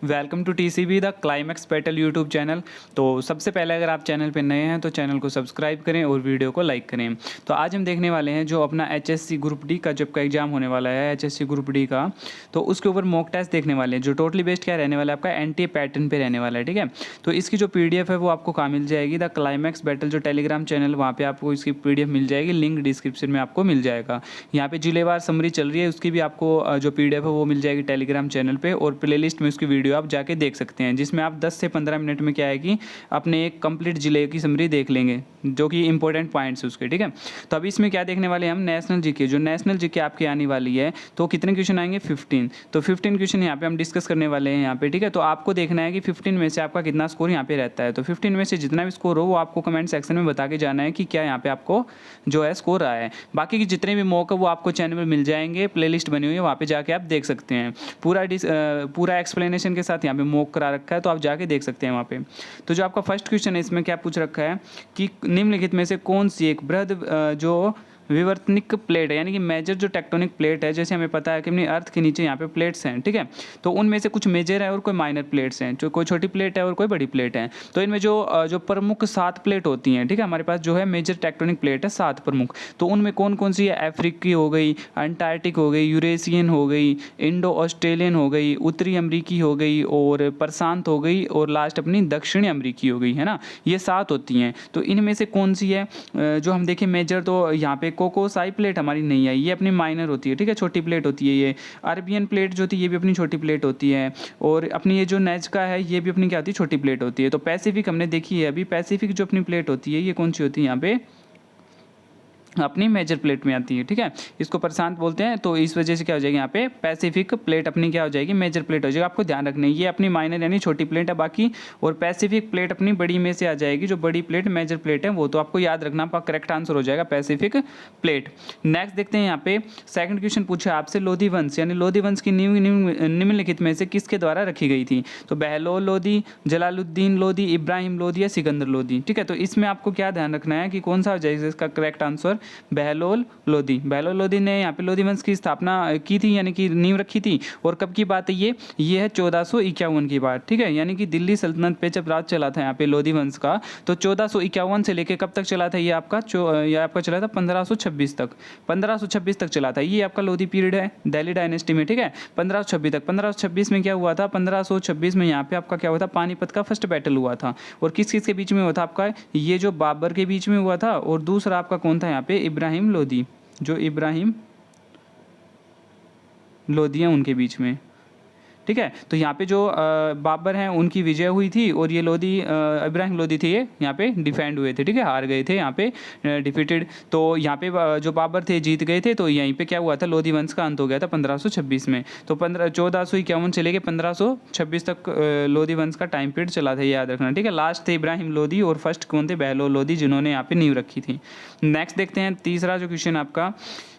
Welcome to TCB the climax battle YouTube channel. तो सबसे पहले अगर आप चैनल पर नए हैं तो चैनल को सब्सक्राइब करें और वीडियो को लाइक करें। तो आज हम देखने वाले हैं जो अपना एचएससी ग्रुप डी का जब का एग्जाम होने वाला है एचएससी ग्रुप डी का, तो उसके ऊपर मॉक टेस्ट देखने वाले हैं जो टोटली बेस्ड क्या रहने वाला है आपका एनटीए पैटर्न पे रहने वाला है। ठीक है, तो इसकी जो पीडीएफ है वो आपको कहाँ मिल जाएगी, द क्लाइमैक्स बैटल जो टेलीग्राम चैनल वहाँ पे आपको इसकी पीडीएफ मिल जाएगी, लिंक डिस्क्रिप्शन में आपको मिल जाएगा। यहाँ पे जिलेवार समरी चल रही है, उसकी भी आपको जो पीडीएफ है वो मिल जाएगी टेलीग्राम चैनल पे, और प्लेलिस्ट में उसकी वीडियो आप जाके देख सकते हैं, जिसमें आप 10 से 15 मिनट में क्या है कि अपने एक कंप्लीट जिले की समरी देख लेंगे जो कि इंपॉर्टेंट पॉइंट्स है उसके। ठीक है, तो अभी इसमें क्या देखने वाले हैं हम, नेशनल जीके। जो नेशनल जीके आपकी आने वाली है तो कितने क्वेश्चन आएंगे, 15। तो 15 क्वेश्चन यहाँ पे हम डिस्कस करने वाले हैं यहाँ पे। ठीक है, तो आपको देखना है कि 15 में से आपका कितना स्कोर यहाँ पे रहता है। तो 15 में से जितना भी स्कोर हो वो आपको कमेंट सेक्शन में बता के जाना है कि क्या यहाँ पे आपको जो है स्कोर आया है। बाकी के जितने भी मॉक है वो आपको चैनल में मिल जाएंगे, प्लेलिस्ट बनी हुई है, वहाँ पे जाके आप देख सकते हैं। पूरा एक्सप्लेनेशन के साथ यहाँ पे मॉक करा रखा है, तो आप जाके देख सकते हैं वहाँ पे। तो जो आपका फर्स्ट क्वेश्चन है इसमें क्या पूछ रखा है कि निम्नलिखित में से कौन सी एक बृहद जो विवर्तनिक प्लेट है, यानी कि मेजर जो टेक्टोनिक प्लेट है, जैसे हमें पता है कि अपनी अर्थ के नीचे यहाँ पे प्लेट्स हैं। ठीक है, तो उनमें से कुछ मेजर है और कोई माइनर प्लेट्स हैं, जो कोई छोटी प्लेट है और कोई बड़ी प्लेट है। तो इनमें जो प्रमुख 7 प्लेट होती हैं, ठीक है, हमारे पास जो है मेजर टेक्टोनिक प्लेट है 7 प्रमुख। तो उनमें कौन कौन सी है, अफ्रीकी हो गई, अंटार्कटिक हो गई, यूरेशियन हो गई, इंडो ऑस्ट्रेलियन हो गई, उत्तरी अमरीकी हो गई, और प्रशांत हो गई, और लास्ट अपनी दक्षिणी अमरीकी हो गई, है ना। ये 7 होती हैं। तो इनमें से कौन सी है जो हम देखें मेजर, तो यहाँ पे कोकोसाई प्लेट हमारी नहीं आई, ये अपनी माइनर होती है। ठीक है, छोटी प्लेट होती है ये। अरबियन प्लेट जो होती है ये भी अपनी छोटी प्लेट होती है, और अपनी ये जो नेज़का है ये भी अपनी क्या होती है, छोटी प्लेट होती है। तो पैसिफिक हमने देखी है अभी, पैसिफिक जो अपनी प्लेट होती है ये कौन सी होती है, यहाँ पे अपनी मेजर प्लेट में आती है। ठीक है, इसको प्रशांत बोलते हैं, तो इस वजह से क्या हो जाएगी यहाँ पे पैसिफिक प्लेट अपनी क्या हो जाएगी, मेजर प्लेट हो जाएगी। आपको ध्यान रखना है ये अपनी माइनर यानी छोटी प्लेट है बाकी, और पैसिफिक प्लेट अपनी बड़ी में से आ जाएगी, जो बड़ी प्लेट मेजर प्लेट है वो। तो आपको याद रखना, आपका करेक्ट आंसर हो जाएगा पैसिफिक प्लेट। नेक्स्ट देखते हैं यहाँ पे सेकंड क्वेश्चन पूछा आपसे, लोधी वंश यानी लोधी वंश की निम्नलिखित में से किसके द्वारा रखी गई थी। तो बहलोल लोधी, जलालुद्दीन लोधी, इब्राहिम लोधी या सिकंदर लोधी। ठीक है, तो इसमें आपको क्या ध्यान रखना है कि कौन सा हो जाएगा इसका करेक्ट आंसर, बहलोल लोधी। बहलोल लोधी ने यहाँ पे लोधी वंश की स्थापना की थी, यानी कि नींव रखी थी। और कब की बात है ये है 1451 की बात। ठीक है, यानी कि दिल्ली सल्तनत पे जब राज चला था यहाँ पे लोधी वंश का, तो 1451 से लेके कब तक चला था ये आपका चला था 1526 तक। 1526 तक चला था, ये आपका लोधी पीरियड है दिल्ली डायनेस्टी में। ठीक है, 1526 तक। 1526 में क्या हुआ था, 1526 में यहाँ पे आपका क्या हुआ था, पानीपत का फर्स्ट बैटल हुआ था। और किस किस के बीच में हुआ था आपका, ये जो बाबर के बीच में हुआ था, और दूसरा आपका कौन था यहाँ पे, इब्राहिम लोधी, जो इब्राहिम लोधी हैं उनके बीच में। ठीक है, तो यहाँ पे जो बाबर हैं उनकी विजय हुई थी, और ये लोधी इब्राहिम लोधी थे ये यहाँ पे डिफेंड हुए थे। ठीक है, हार गए थे यहाँ पे, डिफीटेड। तो यहाँ पे जो बाबर थे जीत गए थे, तो यहीं पे क्या हुआ था, लोधी वंश का अंत हो गया था 1526 में। तो 1451 से लेके 1526 तक लोधी वंश का टाइम पीरियड चला था, ये याद रखना। ठीक है, लास्ट थे इब्राहिम लोधी, और फर्स्ट कौन थे, बहलोल लोधी, जिन्होंने यहाँ पे नींव रखी थी। नेक्स्ट देखते हैं तीसरा जो क्वेश्चन आपका,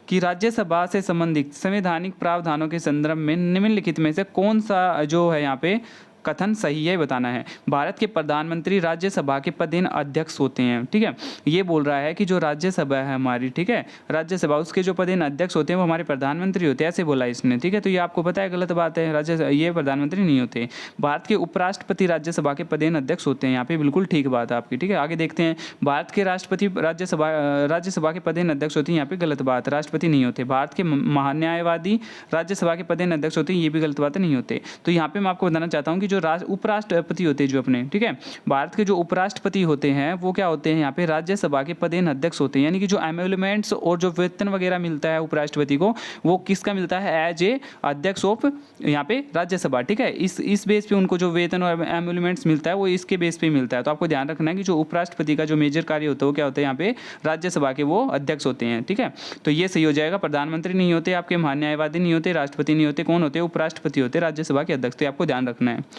कि राज्यसभा से संबंधित संवैधानिक प्रावधानों के संदर्भ में निम्नलिखित में से कौन सा जो है यहाँ पे कथन सही है बताना है। भारत के प्रधानमंत्री राज्यसभा के पदेन अध्यक्ष होते हैं। ठीक है, ये बोल रहा है कि जो राज्यसभा है हमारी, ठीक है, राज्यसभा, उसके जो पदेन अध्यक्ष होते हैं वो हमारे प्रधानमंत्री होते हैं, ऐसे बोला इसने। ठीक है, तो ये आपको पता है गलत बात है, ये प्रधानमंत्री नहीं होते। भारत के उपराष्ट्रपति राज्यसभा के पदेन अध्यक्ष होते हैं, यहाँ पे बिल्कुल ठीक बात है आपकी। ठीक है, आगे देखते हैं, भारत के राष्ट्रपति राज्यसभा के पदेन अध्यक्ष होते हैं, यहाँ पे गलत बात, राष्ट्रपति नहीं होते। भारत के महान्यायवादी राज्यसभा के पदेन अध्यक्ष होते हैं, ये भी गलत बात है, नहीं होते। तो यहाँ पे मैं आपको बताना चाहता हूँ कि जो उपराष्ट्रपति होते हैं जो अपने, ठीक है, भारत के जो उपराष्ट्रपति होते हैं वो क्या होते हैं, यहाँ पे राज्यसभा के पदेन अध्यक्ष होते हैं। यानी कि जो एमोल्यूमेंट्स और जो वेतन वगैरह मिलता है उपराष्ट्रपति को, वो किसका मिलता है, एज ए अध्यक्ष ऑफ यहाँ पे राज्यसभा। ठीक है, इस बेस पे उनको जो वेतन और एमोल्यूमेंट्स मिलता है वो इसके बेस पे मिलता है। तो आपको ध्यान रखना है कि जो उपराष्ट्रपति का जो मेजर कार्य होता है वो क्या होता है, यहाँ पे राज्यसभा के वो अध्यक्ष होते हैं। ठीक है, तो ये सही हो जाएगा, प्रधानमंत्री नहीं होते आपके, महान्यायवादी नहीं होते, राष्ट्रपति नहीं होते, कौन होते, उपराष्ट्रपति होते, राज्यसभा के अध्यक्ष। तो आपको ध्यान रखना है।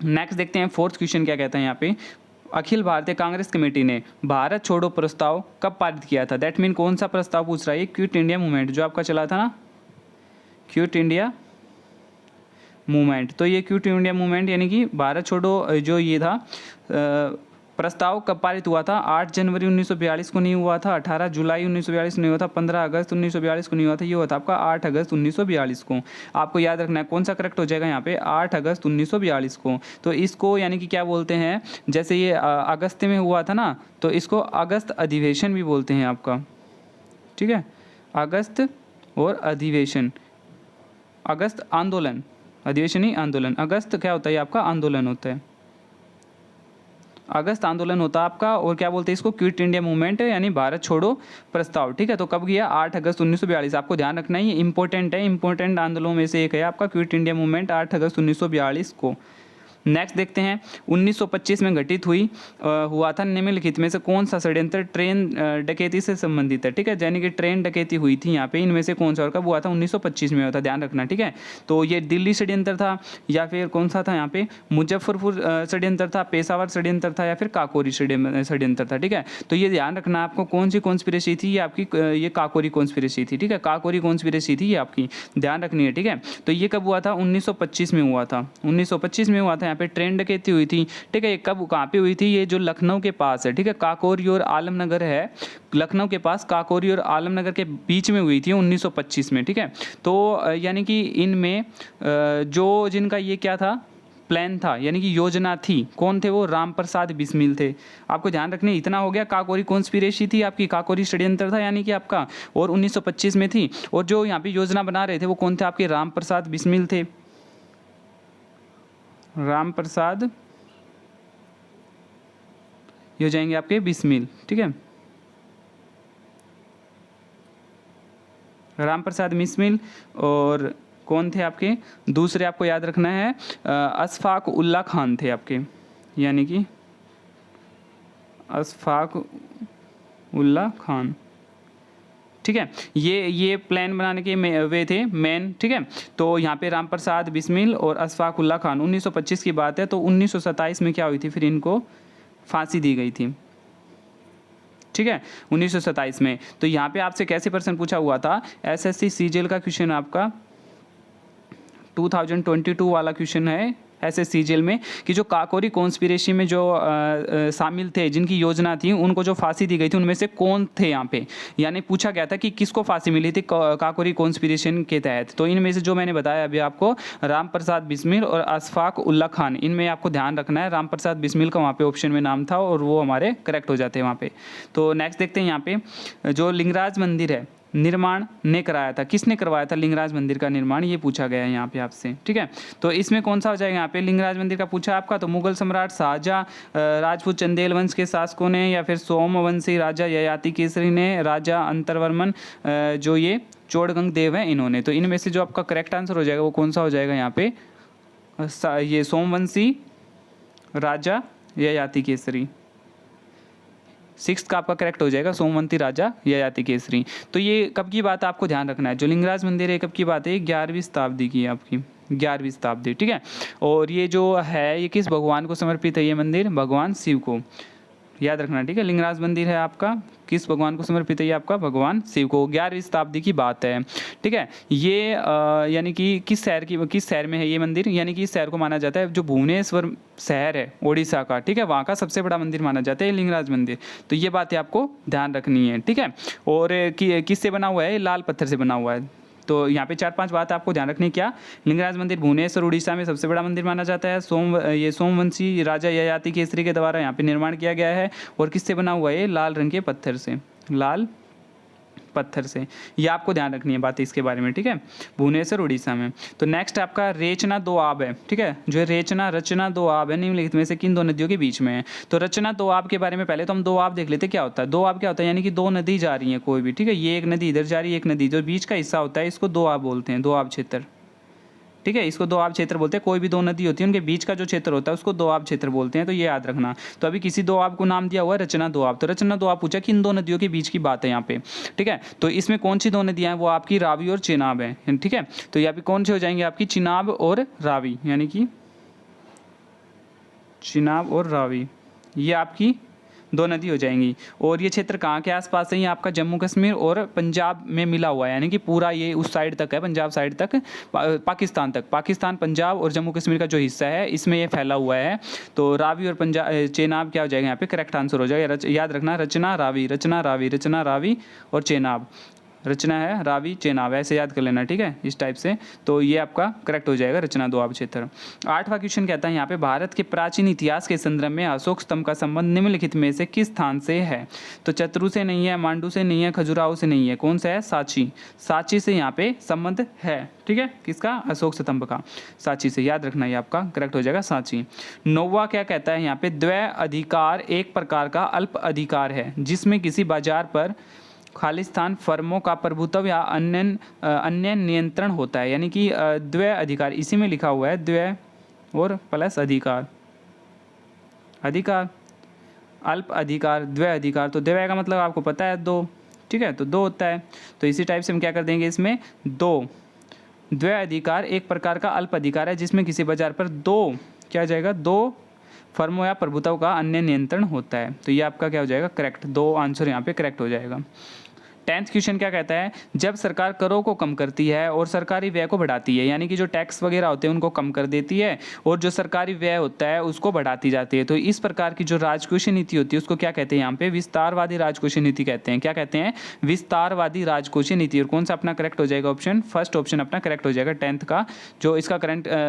नेक्स्ट देखते हैं फोर्थ क्वेश्चन क्या कहता है यहाँ पे, अखिल भारतीय कांग्रेस कमेटी ने भारत छोड़ो प्रस्ताव कब पारित किया था। दैट मीन कौन सा प्रस्ताव पूछ रहा है, क्विट इंडिया मूवमेंट जो आपका चला था ना, क्विट इंडिया मूवमेंट। तो ये क्विट इंडिया मूवमेंट यानी कि भारत छोड़ो जो ये था प्रस्ताव कब पारित हुआ था? 8 जनवरी 1942 को नहीं हुआ था, 18 जुलाई 1942 को नहीं हुआ था, 15 अगस्त 1942 को नहीं हुआ था, ये हुआ था आपका 8 अगस्त 1942 को। आपको याद रखना है कौन सा करेक्ट हो जाएगा यहाँ पे, 8 अगस्त 1942 को। तो इसको यानी कि क्या बोलते हैं, जैसे ये अगस्त में हुआ था ना, तो इसको अगस्त अधिवेशन भी बोलते हैं आपका, ठीक है, अगस्त और अधिवेशन, अगस्त आंदोलन, अधिवेशन ही आंदोलन, अगस्त क्या होता है आपका आंदोलन होता है, अगस्त आंदोलन होता है आपका। और क्या बोलते हैं इसको, क्विट इंडिया मूवमेंट यानी भारत छोड़ो प्रस्ताव, ठीक है। तो कब किया, 8 अगस्त 1942। आपको ध्यान रखना है ये इंपॉर्टेंट है, इंपॉर्टेंट आंदोलनों में से एक है आपका क्विट इंडिया मूवमेंट 8 अगस्त 1942 को। नेक्स्ट देखते हैं 1925 में घटित हुआ था निम्नलिखित में से कौन सा षड्यंत्र ट्रेन डकैती से संबंधित है, ठीक है, यानी कि ट्रेन डकैती हुई थी यहाँ पे, इनमें से कौन सा और कब हुआ था, 1925 में हुआ था, ध्यान रखना, ठीक है। तो ये दिल्ली षड्यंत्र था या फिर कौन सा था यहाँ पे, मुजफ्फरपुर षड्यंत्र था, पेशावर षड्यंत्र था या फिर काकोरी षड्यंत्र था, ठीक है। तो ये ध्यान रखना आपको कौन सी कॉन्स्पिरेसी थी, ये आपकी ये काकोरी कॉन्स्पिरेसी थी, ठीक है, काकोरी कॉन्स्पिरेसी थी ये आपकी, ध्यान रखनी है, ठीक है। तो ये कब हुआ था, 1925 में हुआ था, 1925 में हुआ था, यहाँ पे ट्रेन डकैती हुई थी, ठीक है। ये कब कहाँ पे हुई थी, ये जो लखनऊ के पास है, ठीक है, काकोरी और आलमनगर है, लखनऊ के पास काकोरी और आलमनगर के बीच में हुई थी 1925 में, ठीक है। तो यानी कि इनमें जो जिनका ये क्या था, प्लान था यानी कि योजना थी, कौन थे वो, राम प्रसाद बिस्मिल थे। आपको ध्यान रखने इतना हो गया, काकोरी कॉन्स्पिरेसी थी आपकी, काकोरी षड्यंत्र था यानी कि आपका, और 1925 में थी। और जो यहाँ पे योजना बना रहे थे वो कौन थे आपके, राम प्रसाद बिस्मिल थे, राम प्रसाद, ये हो जाएंगे आपके बिस्मिल, ठीक है, राम प्रसाद बिस्मिल। और कौन थे आपके दूसरे, आपको याद रखना है अशफाक उल्ला खान थे आपके, यानी कि अशफाक उल्ला खान, ठीक है। ये प्लान बनाने के वे थे मेन, ठीक है। तो यहाँ पे राम प्रसाद बिस्मिल और अशफाक उल्ला खान, 1925 की बात है। तो 1927 में क्या हुई थी, फिर इनको फांसी दी गई थी, ठीक है, 1927 में। तो यहाँ पे आपसे कैसे प्रश्न पूछा हुआ था, एसएससी सीजीएल का क्वेश्चन आपका 2022 वाला क्वेश्चन है एसएससी जेल में, कि जो काकोरी कॉन्स्पिरेसी में जो शामिल थे, जिनकी योजना थी, उनको जो फांसी दी गई थी, उनमें से कौन थे यहाँ पे, यानी पूछा गया था कि किसको फांसी मिली थी काकोरी कॉन्स्पिरेशन के तहत। तो इनमें से जो मैंने बताया अभी आपको, राम प्रसाद बिस्मिल और अशफाक उल्ला खान, इनमें आपको ध्यान रखना है, राम प्रसाद बिस्मिल का वहाँ पे ऑप्शन में नाम था और वो हमारे करेक्ट हो जाते हैं वहाँ पे। तो नेक्स्ट देखते हैं यहाँ पे जो लिंगराज मंदिर है, निर्माण ने कराया था, किसने करवाया था लिंगराज मंदिर का निर्माण, ये पूछा गया है यहाँ पे आपसे, ठीक है। तो इसमें कौन सा हो जाएगा यहाँ पे, लिंगराज मंदिर का पूछा आपका, तो मुगल सम्राट शाहजहाँ, राजपूत चंदेल वंश के शासकों ने, या फिर सोमवंशी राजा ययाति केसरी ने, राजा अंतरवर्मन, जो ये चोड़गंग देव है, इन्होंने। तो इनमें से जो आपका करेक्ट आंसर हो जाएगा वो कौन सा हो जाएगा यहाँ पे, ये सोमवंशी राजा ययाति केसरी, 6 का आपका करेक्ट हो जाएगा, सोमवंती राजा ययाति केसरी। तो ये कब की बात है, आपको ध्यान रखना है, जो लिंगराज मंदिर है कब की बात है, 11वीं शताब्दी की है आपकी, 11वीं शताब्दी, ठीक है। और ये जो है ये किस भगवान को समर्पित है, ये मंदिर भगवान शिव को, याद रखना, ठीक है। लिंगराज मंदिर है आपका किस भगवान को समर्पित है, ये आपका भगवान शिव को, 11वीं शताब्दी की बात है, ठीक है। ये यानी कि किस शहर में है ये मंदिर, यानी कि इस शहर को माना जाता है, जो भुवनेश्वर शहर है उड़ीसा का, ठीक है, वहाँ का सबसे बड़ा मंदिर माना जाता है लिंगराज मंदिर। तो ये बातें आपको ध्यान रखनी है, ठीक है। और किससे बना हुआ है, लाल पत्थर से बना हुआ है। तो यहाँ पे 4-5 बात आपको ध्यान रखनी, क्या, लिंगराज मंदिर भुवनेश्वर उड़ीसा में सबसे बड़ा मंदिर माना जाता है, ये सोमवंशी राजा ययाति केसरी के द्वारा यहाँ पे निर्माण किया गया है, और किससे बना हुआ है, लाल रंग के पत्थर से, लाल पत्थर से, ये आपको ध्यान रखनी है बात इसके बारे में, ठीक है, भुवनेश्वर उड़ीसा में। तो नेक्स्ट आपका रेचना दो आब है, ठीक है, जो रचना दो आब है, निम्नलिखित में से किन दो नदियों के बीच में है। तो रचना दो आब के बारे में पहले तो हम दो आब देख लेते, क्या होता है दो आब, क्या होता है, यानी कि दो नदी जा रही है कोई भी, ठीक है, ये एक नदी इधर जा रही है, एक नदी जो बीच का हिस्सा होता है इसको दो आब बोलते हैं, दो आब क्षेत्र, ठीक है, इसको दो आब क्षेत्र बोलते हैं। कोई भी दो नदी होती है उनके बीच का जो क्षेत्र होता है उसको दो आब क्षेत्र बोलते हैं, तो ये याद रखना। तो अभी किसी दो आब को नाम दिया हुआ है रचना दो आब, तो रचना दो आब पूछा कि इन दो नदियों के बीच की बात है यहाँ पे, ठीक है। तो इसमें कौन सी दो नदियाँ हैं, वो आपकी रावी और चेनाब है, ठीक है। तो यहाँ पे कौन से हो जाएंगे आपकी, चिनाब और रावी, यानी कि चिनाब और रावी, ये आपकी दो नदी हो जाएंगी। और ये क्षेत्र कहाँ के आसपास है? ये आपका जम्मू कश्मीर और पंजाब में मिला हुआ है, यानी कि पूरा ये उस साइड तक है, पंजाब साइड तक, पाकिस्तान तक, पाकिस्तान, पंजाब और जम्मू कश्मीर का जो हिस्सा है इसमें ये फैला हुआ है। तो रावी और पंजाब, चेनाब क्या हो जाएगा यहाँ पे? करेक्ट आंसर हो जाएगा। याद रखना, रचना रावी, रचना रावी, रचना रावी और चेनाब। रचना है रावी, चेनाब, ऐसे याद कर लेना, ठीक है, इस टाइप से। तो ये आपका करेक्ट हो जाएगा, रचना दोआब क्षेत्र। 8वां क्वेश्चन कहता है यहाँ पे, भारत के प्राचीन इतिहास के संदर्भ में अशोक स्तंभ का संबंध निम्नलिखित में से किस स्थान से है? तो चतरू से नहीं है, मांडू से नहीं है, खजुराहो से नहीं है, कौन सा है? सांची। सांची से यहाँ पे संबंध है, ठीक है, किसका? अशोक स्तंभ का, सांची से। याद रखना, ये आपका करेक्ट हो जाएगा, सांची। 9वां क्या कहता है यहाँ पे? द्वै अधिकार एक प्रकार का अल्प अधिकार है जिसमें किसी बाजार पर खालिस्तान फर्मों का प्रभुत्व या अन्य नियंत्रण होता है। यानी कि द्वै अधिकार, इसी में लिखा हुआ है, द्वै और प्लस अधिकार, अधिकार, अल्प अधिकार, द्वै अधिकार। तो द्वै का मतलब आपको पता है, दो, ठीक है, तो दो होता है। तो इसी टाइप से हम क्या कर देंगे इसमें? दो। द्वै अधिकार एक प्रकार का अल्प अधिकार है जिसमें किसी बाजार पर दो, क्या जाएगा? दो फर्मों या प्रभुत्व का अन्य नियंत्रण होता है। तो ये आपका क्या हो जाएगा? करेक्ट। दो आंसर यहाँ पे करेक्ट हो जाएगा। 10th क्वेश्चन क्या कहता है? जब सरकार करों को कम करती है और सरकारी व्यय को बढ़ाती है, यानी कि जो टैक्स वगैरह होते हैं उनको कम कर देती है और जो सरकारी व्यय होता है उसको बढ़ाती जाती है, तो इस प्रकार की जो राजकोषीय नीति होती है उसको क्या कहते हैं? यहाँ पे विस्तारवादी राजकोषीय नीति कहते हैं। क्या कहते हैं? विस्तारवादी राजकोषीय नीति। और कौन सा अपना करेक्ट हो जाएगा ऑप्शन? फर्स्ट ऑप्शन अपना करेक्ट हो जाएगा 10th का, जो इसका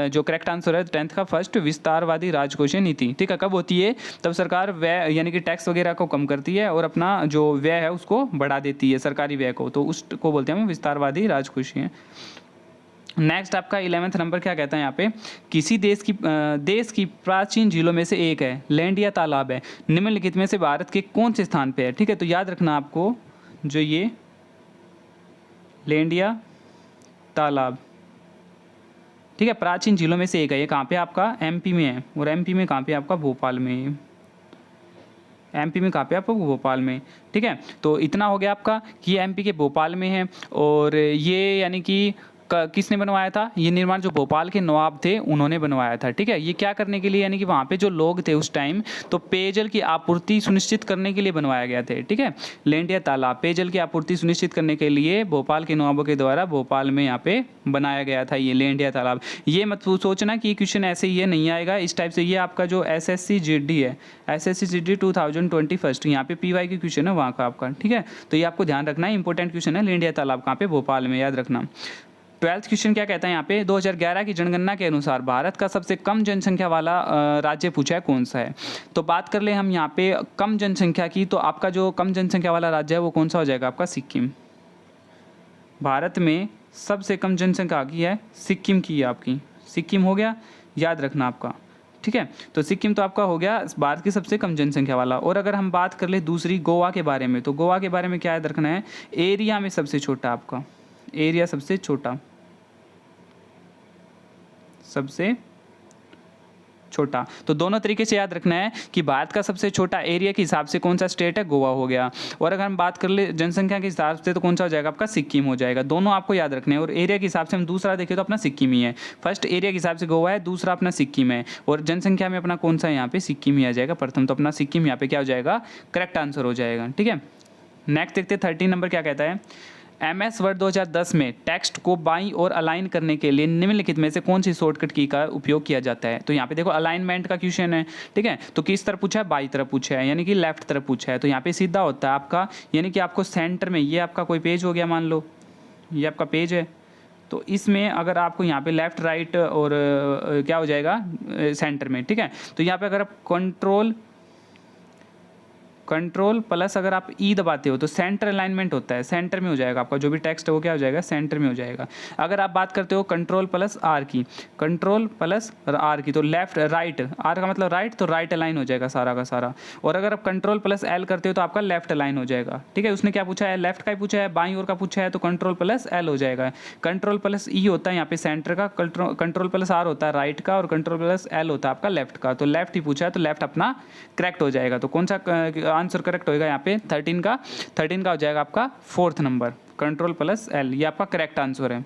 जो करेक्ट आंसर है 10th का फर्स्ट, विस्तारवादी राजकोषीय नीति। ठीक है, कब होती है? तब सरकार व्यय यानी कि टैक्स वगैरह को कम करती है और अपना जो व्यय है उसको बढ़ा देती है, सरकारी व्यय को, तो उसको बोलते हैं हम विस्तारवादी राजकोषीय। नेक्स्ट आपका 11th नंबर क्या कहता है यहाँ पे? किसी देश की प्राचीन झीलों में से एक है, लेंडिया तालाब है, निम्नलिखित में से भारत के कौन से स्थान पे है? ठीक है, तो याद रखना आपको, जो ये लेंडिया तालाब, ठीक है, प्राचीन झीलों में से एक है। ये कहाँ पे? आपका एमपी में है। और एमपी में कहाँ पे? आपका भोपाल में। एमपी में कहाँ पे? आपको भोपाल में। ठीक है, तो इतना हो गया आपका कि एमपी के भोपाल में है। और ये यानी कि किसने बनवाया था? ये निर्माण जो भोपाल के नवाब थे उन्होंने बनवाया था। ठीक है, ये क्या करने के लिए? यानी कि वहाँ पे जो लोग थे उस टाइम, तो पेयजल की आपूर्ति सुनिश्चित करने के लिए बनवाया गया था। ठीक है, लेंडिया तालाब पेयजल की आपूर्ति सुनिश्चित करने के लिए भोपाल के नवाबों के द्वारा भोपाल में यहाँ पे बनाया गया था ये लेंडिया तालाब। ये मत सोचना कि क्वेश्चन ऐसे ये नहीं आएगा इस टाइप से। ये आपका जो SSC GD है, SSC GD 2021, यहाँ पे PY की क्वेश्चन है वहाँ का आपका। ठीक है, तो ये आपको ध्यान रखना है, इंपॉर्टेंट क्वेश्चन है। लेंडिया तालाब कहाँ पे? भोपाल में, याद रखना। 12th क्वेश्चन क्या कहता है यहाँ पे? 2011 की जनगणना के अनुसार भारत का सबसे कम जनसंख्या वाला राज्य पूछा है, कौन सा है? तो बात कर ले हम यहाँ पे कम जनसंख्या की, तो आपका जो कम जनसंख्या वाला राज्य है वो कौन सा हो जाएगा? आपका सिक्किम। भारत में सबसे कम जनसंख्या की है सिक्किम की है आपकी, सिक्किम हो गया, याद रखना आपका। ठीक है, तो सिक्किम तो आपका हो गया भारत की सबसे कम जनसंख्या वाला। और अगर हम बात कर ले दूसरी गोवा के बारे में, तो गोवा के बारे में क्या याद रखना है? एरिया में सबसे छोटा आपका, एरिया सबसे छोटा, सबसे छोटा। तो दोनों तरीके से याद रखना है कि भारत का सबसे छोटा एरिया के हिसाब से कौन सा स्टेट है? गोवा हो गया। और अगर हम बात कर ले जनसंख्या के हिसाब से तो कौन सा हो जाएगा? आपका सिक्किम हो जाएगा। दोनों आपको याद रखने हैं। और एरिया के हिसाब से हम दूसरा देखें तो अपना सिक्किम ही है। फर्स्ट एरिया के हिसाब से गोवा है, दूसरा अपना सिक्किम है। और जनसंख्या में अपना कौन सा है? यहाँ पे सिक्किम ही आ जाएगा प्रथम। तो अपना सिक्किम यहाँ पे क्या हो जाएगा? करेक्ट आंसर हो जाएगा। ठीक है, नेक्स्ट देखते 13 नंबर क्या कहता है? MS वर्ड 2010 में टेक्स्ट को बाईं ओर अलाइन करने के लिए निम्नलिखित में से कौन सी शॉर्टकट की का उपयोग किया जाता है? तो यहाँ पे देखो अलाइनमेंट का क्वेश्चन है। ठीक है, तो किस तरफ पूछा है? बाईं तरफ पूछा है, यानी कि लेफ्ट तरफ पूछा है। तो यहाँ पे सीधा होता है आपका, यानी कि आपको सेंटर में, ये आपका कोई पेज हो गया, मान लो ये आपका पेज है, तो इसमें अगर आपको यहाँ पे लेफ्ट राइट और क्या हो जाएगा? सेंटर में। ठीक है, तो यहाँ पे अगर आप कंट्रोल प्लस अगर आप ई दबाते हो तो सेंटर अलाइनमेंट होता है, सेंटर में हो जाएगा आपका जो भी टेक्स्ट है वो क्या हो जाएगा? सेंटर में हो जाएगा। अगर आप बात करते हो कंट्रोल प्लस आर की, कंट्रोल प्लस आर की, तो लेफ्ट राइट, आर का मतलब राइट, तो राइट अलाइन हो जाएगा सारा का सारा। और अगर आप कंट्रोल प्लस एल करते हो तो आपका लेफ्ट अलाइन हो जाएगा। ठीक है, उसने क्या पूछा है? लेफ्ट का ही पूछा है, बाईं ओर का पूछा है, तो कंट्रोल प्लस एल हो जाएगा। कंट्रोल प्लस ई होता है यहाँ पे सेंटर का, कंट्रोल प्लस आर होता है राइट का, और कंट्रोल प्लस एल होता है आपका लेफ्ट का। तो लेफ्ट ही पूछा है, तो लेफ्ट अपना करेक्ट हो जाएगा। तो कौन सा आंसर करेक्ट होएगा यहाँ पे? 13 का हो जाएगा आपका 4th number, control plus L, ये आपका करेक्ट आंसर है।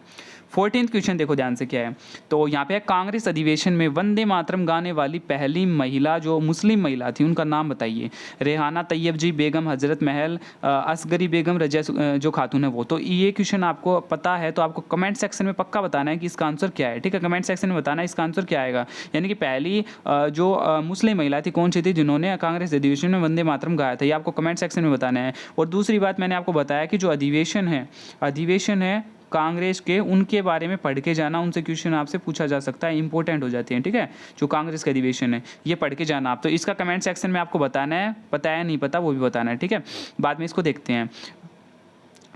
14th क्वेश्चन देखो ध्यान से क्या है। तो यहाँ पे कांग्रेस अधिवेशन में वंदे मातरम गाने वाली पहली महिला जो मुस्लिम महिला थी उनका नाम बताइए। रेहाना तैयब जी, बेगम हजरत महल, असगरी बेगम, रजिया जो खातून है वो। तो ये क्वेश्चन आपको पता है तो आपको कमेंट सेक्शन में पक्का बताना है कि इसका आंसर क्या है। ठीक है, कमेंट सेक्शन में बताना है इसका आंसर क्या आएगा। यानी कि पहली जो मुस्लिम महिला थी कौन सी थी जिन्होंने कांग्रेस अधिवेशन में वंदे मातरम गाया था, ये आपको कमेंट सेक्शन में बताना है। और दूसरी बात मैंने आपको बताया कि जो अधिवेशन है कांग्रेस के, उनके बारे में पढ़ के जाना, उनसे क्वेश्चन आपसे पूछा जा सकता है, इंपॉर्टेंट हो जाते हैं। ठीक है, जो कांग्रेस का अधिवेशन है ये पढ़ के जाना आप। तो इसका कमेंट सेक्शन में आपको बताना है, पता है नहीं पता वो भी बताना है। ठीक है, बाद में इसको देखते हैं।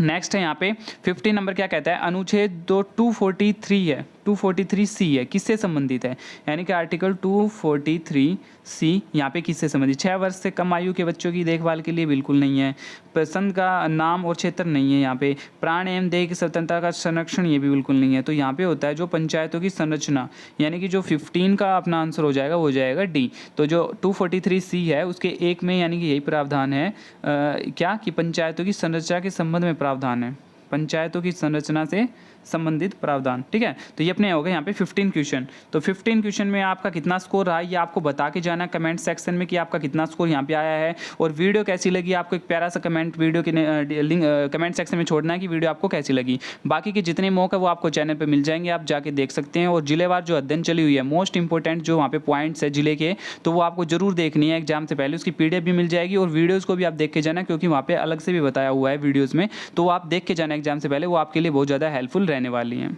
नेक्स्ट है यहाँ पे 15 नंबर क्या कहता है, अनुच्छेद 243 है, 243C है, किससे संबंधित है। यानी कि आर्टिकल 243C यहाँ पे किससे संबंधित, 6 वर्ष से कम आयु के बच्चों की देखभाल के लिए बिल्कुल नहीं है। पसंद का नाम और क्षेत्र नहीं है यहाँ पे। प्राण एवं देह की स्वतंत्रता का संरक्षण ये भी बिल्कुल नहीं है। तो यहाँ पे होता है जो पंचायतों की संरचना, यानी कि जो 15 का अपना आंसर हो जाएगा वो हो जाएगा डी। तो जो 243C है उसके एक में यानी कि यही प्रावधान है क्या कि पंचायतों की संरचना के संबंध में प्रावधान है, पंचायतों की संरचना से संबंधित प्रावधान। ठीक है, तो ये अपने हो गए यहाँ पे 15 क्वेश्चन। तो 15 क्वेश्चन में आपका कितना स्कोर रहा ये आपको बता के जाना कमेंट सेक्शन में कि आपका कितना स्कोर यहाँ पे आया है। और वीडियो कैसी लगी आपको एक प्यारा सा कमेंट वीडियो के लिंक कमेंट सेक्शन में छोड़ना है कि वीडियो आपको कैसी लगी। बाकी के जितने मॉक है वो आपको चैनल पर मिल जाएंगे, आप जाके देख सकते हैं। और जिलेवार जो अध्ययन चली हुई है, मोस्ट इंपॉर्टेंट जो वहाँ पे पॉइंट्स है जिले के, तो वो आपको जरूर देखनी है एग्जाम से पहले। उसकी PDF भी मिल जाएगी और वीडियोज़ को भी आप देख के जाना, क्योंकि वहाँ पे अलग से भी बताया हुआ है वीडियोज़ में, तो वो आप देख के जाना एग्जाम से पहले, वो आपके लिए बहुत ज़्यादा हेल्पफुल रहने वाली हैं।